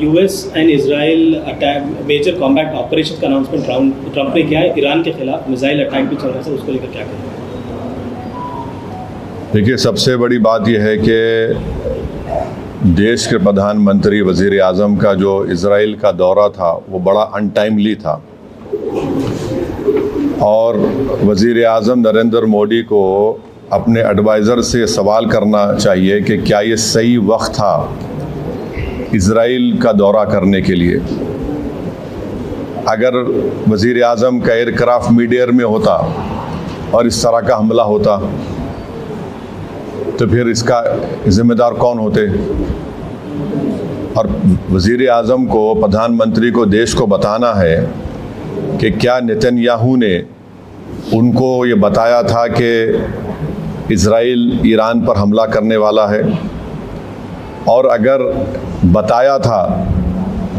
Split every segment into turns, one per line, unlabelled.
US and Israel attack major combat operation का announcement Trump ने किया है, ईरान के खिलाफ मिसाइल अटैक भी चल रहा है, उसको लेकर क्या करें?
देखिए, सबसे बड़ी बात यह है कि देश के प्रधानमंत्री वज़ीर आज़म का जो इजराइल का दौरा था वो बड़ा अनटाइमली था और वज़ीर आज़म नरेंद्र मोदी को अपने एडवाइज़र से सवाल करना चाहिए कि क्या ये सही वक्त था इजराइल का दौरा करने के लिए। अगर वज़ीर आज़म का एयरक्राफ्ट मिड एयर में होता और इस तरह का हमला होता तो फिर इसका जिम्मेदार कौन होते? और वज़ीर आज़म को, प्रधानमंत्री को देश को बताना है कि क्या नेतन्याहू ने उनको ये बताया था कि इजराइल ईरान पर हमला करने वाला है, और अगर बताया था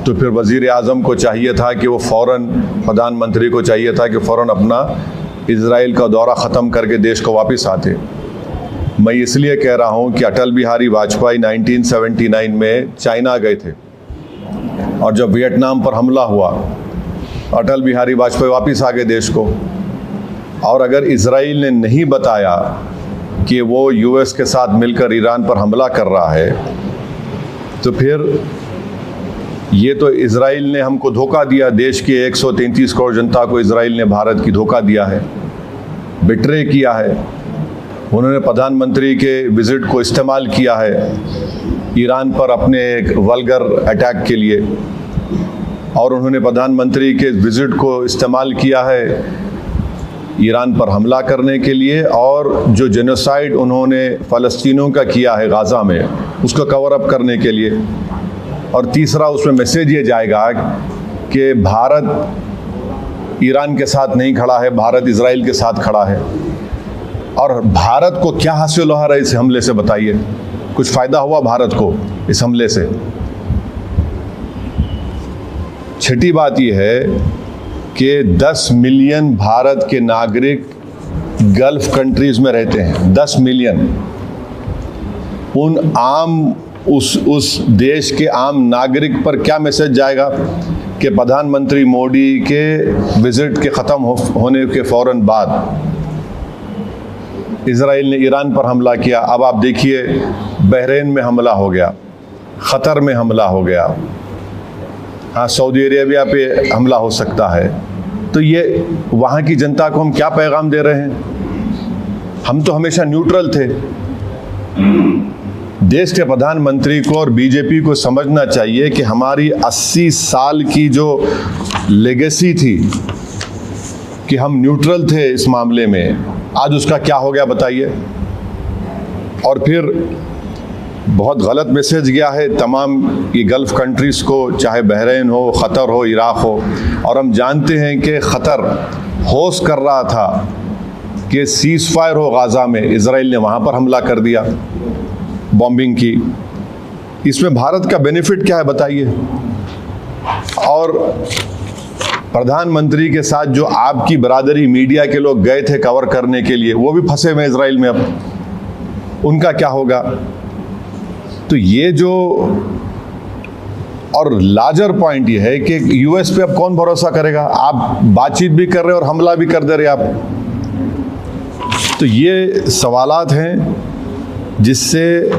तो फिर वज़ीर आज़म को चाहिए था कि वो फ़ौरन, प्रधानमंत्री को चाहिए था कि फ़ौरन अपना इजराइल का दौरा ख़त्म करके देश को वापस आते। मैं इसलिए कह रहा हूँ कि अटल बिहारी वाजपेयी 1979 में चाइना गए थे और जब वियतनाम पर हमला हुआ अटल बिहारी वाजपेयी वापस आ गए देश को। और अगर इजराइल ने नहीं बताया कि वो US के साथ मिलकर ईरान पर हमला कर रहा है तो फिर ये तो इजराइल ने हमको धोखा दिया। देश के 133 करोड़ जनता को इजराइल ने भारत की धोखा दिया है, बिट्रे किया है। उन्होंने प्रधानमंत्री के विज़िट को इस्तेमाल किया है ईरान पर अपने एक वल्गर अटैक के लिए, और उन्होंने प्रधानमंत्री के विज़िट को इस्तेमाल किया है ईरान पर हमला करने के लिए, और जो जेनोसाइड उन्होंने फ़लस्तीनियों का किया है गाज़ा में उसको कवर अप करने के लिए। और तीसरा, उसमें मैसेज ये जाएगा कि भारत ईरान के साथ नहीं खड़ा है, भारत इजराइल के साथ खड़ा है। और भारत को क्या हासिल हो रहा है इस हमले से, बताइए? कुछ फ़ायदा हुआ भारत को इस हमले से? छठी बात यह है कि 10 मिलियन भारत के नागरिक गल्फ कंट्रीज़ में रहते हैं, 10 मिलियन। उस देश के आम नागरिक पर क्या मैसेज जाएगा कि प्रधानमंत्री मोदी के विज़िट के ख़त्म होने के फ़ौरन बाद इजराइल ने ईरान पर हमला किया। अब आप देखिए, बहरीन में हमला हो गया, क़तर में हमला हो गया, हाँ, सऊदी अरेबिया पे हमला हो सकता है। तो ये वहाँ की जनता को हम क्या पैगाम दे रहे हैं? हम तो हमेशा न्यूट्रल थे। देश के प्रधानमंत्री को और बीजेपी को समझना चाहिए कि हमारी 80 साल की जो लेगेसी थी कि हम न्यूट्रल थे इस मामले में, आज उसका क्या हो गया बताइए? और फिर बहुत गलत मैसेज गया है तमाम ये गल्फ़ कंट्रीज़ को, चाहे बहरीन हो, क़तर हो, इराक़ हो। और हम जानते हैं कि क़तर होस्ट कर रहा था कि सीज़ फायर हो गाज़ा में, इजराइल ने वहाँ पर हमला कर दिया, बॉम्बिंग की। इसमें भारत का बेनिफिट क्या है बताइए? और प्रधानमंत्री के साथ जो आपकी बरादरी मीडिया के लोग गए थे कवर करने के लिए, वो भी फंसे हुए इजराइल में, अब उनका क्या होगा? तो ये जो, और लार्जर पॉइंट ये है कि US पे अब कौन भरोसा करेगा? आप बातचीत भी कर रहे हैं और हमला भी कर दे रहे आप। तो ये सवालात हैं जिससे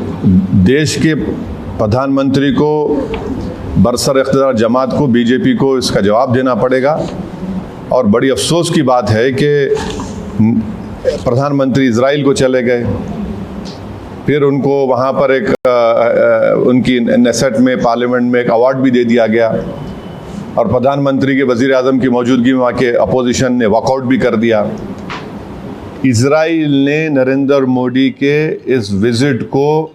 देश के प्रधानमंत्री को, बरसर इख्तियार जमात को, बीजेपी को इसका जवाब देना पड़ेगा। और बड़ी अफसोस की बात है कि प्रधानमंत्री इजराइल को चले गए, फिर उनको वहाँ पर एक उनकी नेसेट में, पार्लियामेंट में एक अवार्ड भी दे दिया गया, और प्रधानमंत्री के वज़ीर आज़म की मौजूदगी में वहाँ के अपोजिशन ने वॉकआउट भी कर दिया। इजराइल ने नरेंद्र मोदी के इस विज़िट को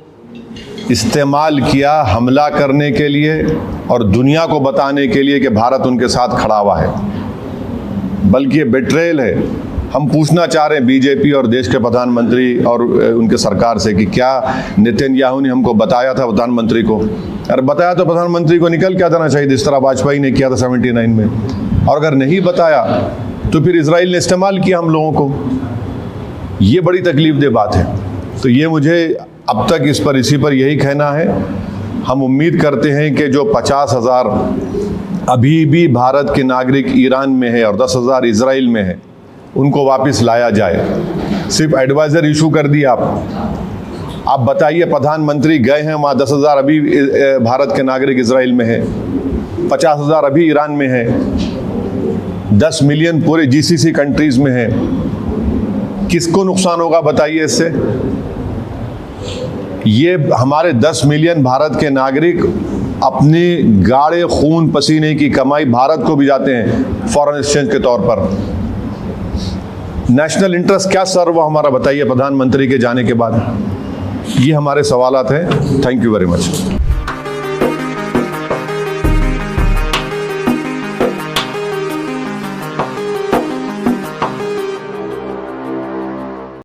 इस्तेमाल किया हमला करने के लिए और दुनिया को बताने के लिए कि भारत उनके साथ खड़ा हुआ है, बल्कि ये बेट्रेयल है। हम पूछना चाह रहे हैं बीजेपी और देश के प्रधानमंत्री और उनके सरकार से कि क्या नेतन्याहू ने हमको बताया था प्रधानमंत्री को? अरे बताया तो प्रधानमंत्री को निकल के आ जाना चाहिए, जिस तरह वाजपेयी ने किया था 79 में। और अगर नहीं बताया तो फिर इजराइल ने इस्तेमाल किया हम लोगों को। ये बड़ी तकलीफ दे बात है। तो ये मुझे अब तक इसी पर यही कहना है हम उम्मीद करते हैं कि जो 50,000 अभी भी भारत के नागरिक ईरान में है और 10,000 इजराइल में है, उनको वापस लाया जाए। सिर्फ एडवाइज़र इशू कर दिया आप बताइए, प्रधानमंत्री गए हैं वहाँ, 10,000 अभी भारत के नागरिक इजराइल में है, 50,000 अभी ईरान में है, 10 मिलियन पूरे जीसीसी कंट्रीज में है। किसको नुकसान होगा बताइए इससे? ये हमारे 10 मिलियन भारत के नागरिक अपनी गाढ़े खून पसीने की कमाई भारत को भी जाते हैं फॉरेन एक्सचेंज के तौर पर। नेशनल इंटरेस्ट क्या सर्व हुआ हमारा बताइए प्रधानमंत्री के जाने के बाद? ये हमारे सवालात हैं। Thank you very much.